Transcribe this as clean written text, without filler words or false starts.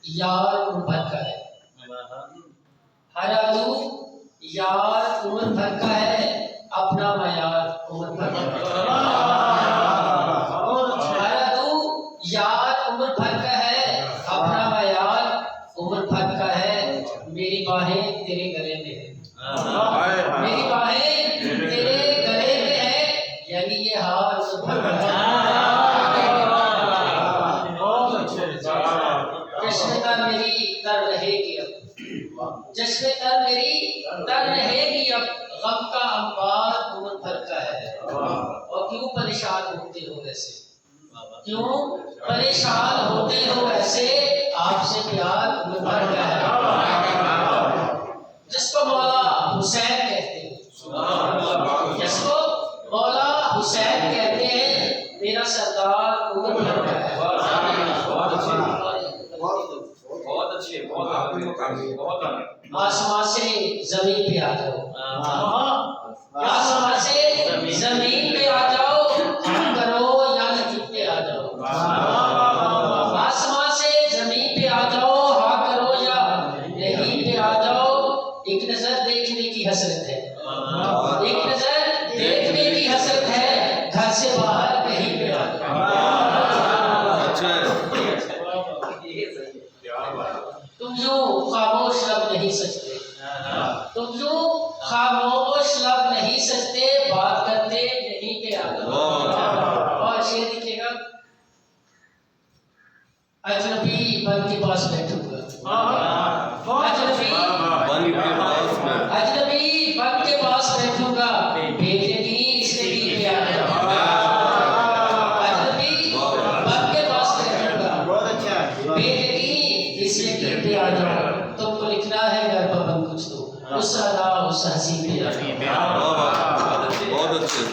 یار عمر بھر کا ہے، ہر عدو یار عمر بھر کا ہے، اپنا معیار عمر بھر کا ہے۔ ہر عدو یار عمر بھر کا ہے، اپنا معیار عمر بھر کا ہے۔ میری باہیں تیرے گلے میں ہے، میری باہیں تیرے گلے میں ہے، یعنی یہ حال عمر بھر کا ہے۔ جشن تر میری تر رہے گی اب، جشن تر میری تر رہے گی اب، غم کا انبار عمر بھر کا ہے۔ اور کیوں پریشان ہوتے ہو ایسے، کیوں پریشان ہوتے ہو ایسے، آپ سے پیار عمر بھر کا ہے۔ جس کو مولا حسین کہتے ہیں، جس کو مولا حسین کہتے ہیں، میرا سردار عمر بھر کا ہے۔ آسمان سے زمین پہ آ جاؤ، آسمان سے زمین پہ آ جاؤ، ہم کرو یا نہیں پہ آ جاؤ۔ آسمان سے زمین پہ آ جاؤ، ہاں کرو یا نہیں پہ آ جاؤ۔ ایک نظر دیکھنے کی حسرت ہے، ایک نظر دیکھنے کی حسرت ہے، گھر سے باہر کہیں پہ آ جاؤ۔ تم یوں خاموش لب نہیں سکتے، تم یوں خاموش لب نہیں سکتے، بات کرتے نہیں پہ آ جاؤ۔ اور شعر لکھے گا، اجنبی بن کے پاس بیٹھوں گا، اجنبی بن کے پاس بیٹھوں گا، بےدردی اس لیے پہ آ جاؤ۔ اجنبی بن کے پاس بیٹھوں گا، بےدردی اس لیے پہ آ جاؤ۔ تم کو لکھنا ہے گھر پر بند کچھ تو اس ادا اس ہنسی پہ آ جاؤ۔ بہت اچھے